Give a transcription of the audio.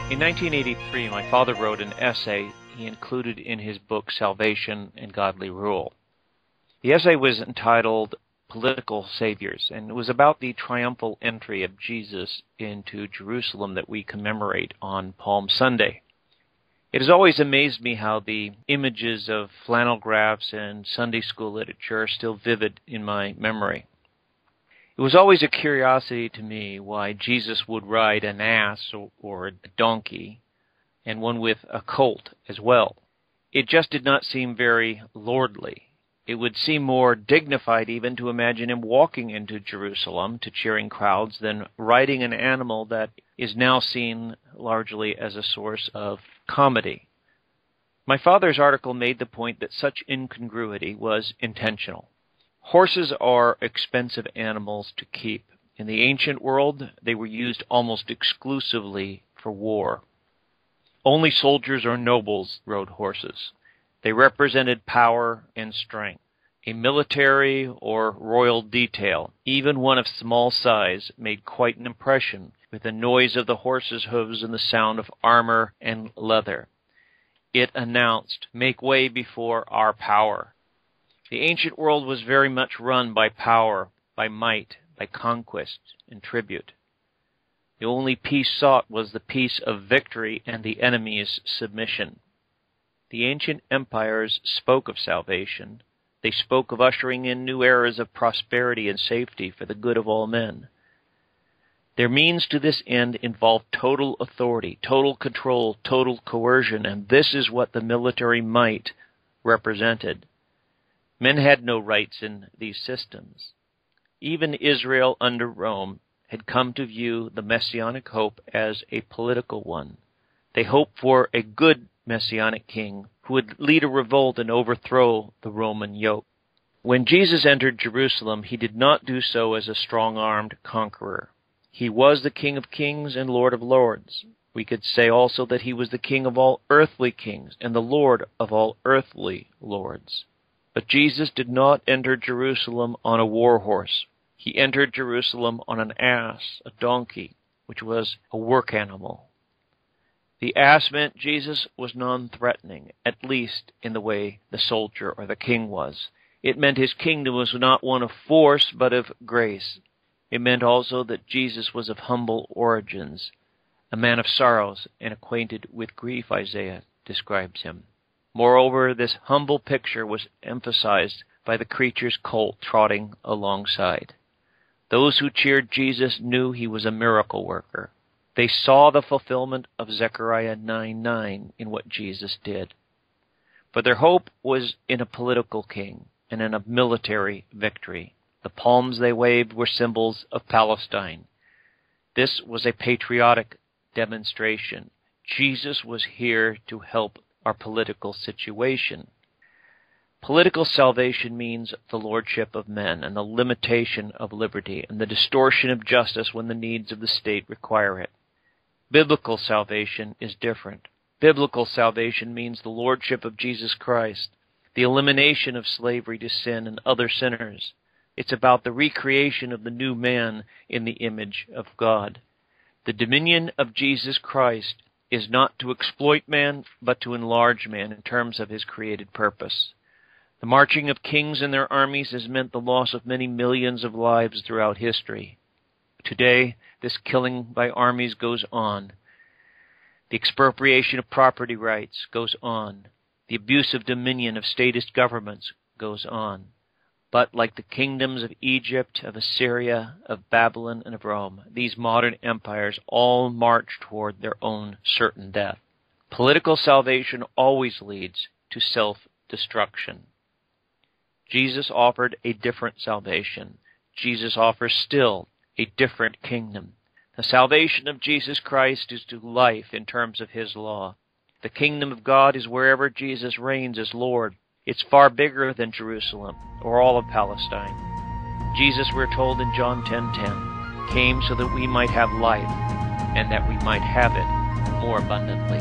In 1983, my father wrote an essay he included in his book Salvation and Godly Rule. The essay was entitled Political Saviors, and it was about the triumphal entry of Jesus into Jerusalem that we commemorate on Palm Sunday. It has always amazed me how the images of flannel graphs and Sunday school literature are still vivid in my memory. It was always a curiosity to me why Jesus would ride an ass or a donkey, and one with a colt as well. It just did not seem very lordly. It would seem more dignified even to imagine him walking into Jerusalem to cheering crowds than riding an animal that is now seen largely as a source of comedy. My father's article made the point that such incongruity was intentional. Horses are expensive animals to keep. In the ancient world, they were used almost exclusively for war. Only soldiers or nobles rode horses. They represented power and strength. A military or royal detail, even one of small size, made quite an impression with the noise of the horses' hooves and the sound of armor and leather. It announced, "Make way before our power." The ancient world was very much run by power, by might, by conquest and tribute. The only peace sought was the peace of victory and the enemy's submission. The ancient empires spoke of salvation. They spoke of ushering in new eras of prosperity and safety for the good of all men. Their means to this end involved total authority, total control, total coercion, and this is what the military might represented. Men had no rights in these systems. Even Israel under Rome had come to view the messianic hope as a political one. They hoped for a good messianic king who would lead a revolt and overthrow the Roman yoke. When Jesus entered Jerusalem, he did not do so as a strong-armed conqueror. He was the King of kings and Lord of lords. We could say also that he was the King of all earthly kings and the Lord of all earthly lords. But Jesus did not enter Jerusalem on a war horse. He entered Jerusalem on an ass, a donkey, which was a work animal. The ass meant Jesus was non-threatening, at least in the way the soldier or the king was. It meant his kingdom was not one of force, but of grace. It meant also that Jesus was of humble origins, a man of sorrows and acquainted with grief, Isaiah describes him. Moreover, this humble picture was emphasized by the creature's colt trotting alongside. Those who cheered Jesus knew he was a miracle worker. They saw the fulfillment of Zechariah 9:9 in what Jesus did. But their hope was in a political king and in a military victory. The palms they waved were symbols of Palestine. This was a patriotic demonstration. Jesus was here to help our political situation. Political salvation means the lordship of men and the limitation of liberty and the distortion of justice when the needs of the state require it. Biblical salvation is different. Biblical salvation means the lordship of Jesus Christ, the elimination of slavery to sin and other sinners. It's about the recreation of the new man in the image of God. The dominion of Jesus Christ is not to exploit man, but to enlarge man in terms of his created purpose. The marching of kings and their armies has meant the loss of many millions of lives throughout history. Today, this killing by armies goes on. The expropriation of property rights goes on. The abuse of dominion of statist governments goes on. But like the kingdoms of Egypt, of Assyria, of Babylon, and of Rome, these modern empires all march toward their own certain death. Political salvation always leads to self-destruction. Jesus offered a different salvation. Jesus offers still a different kingdom. The salvation of Jesus Christ is to life in terms of his law. The kingdom of God is wherever Jesus reigns as Lord. It's far bigger than Jerusalem or all of Palestine. Jesus, we're told in John 10:10, came so that we might have life and that we might have it more abundantly.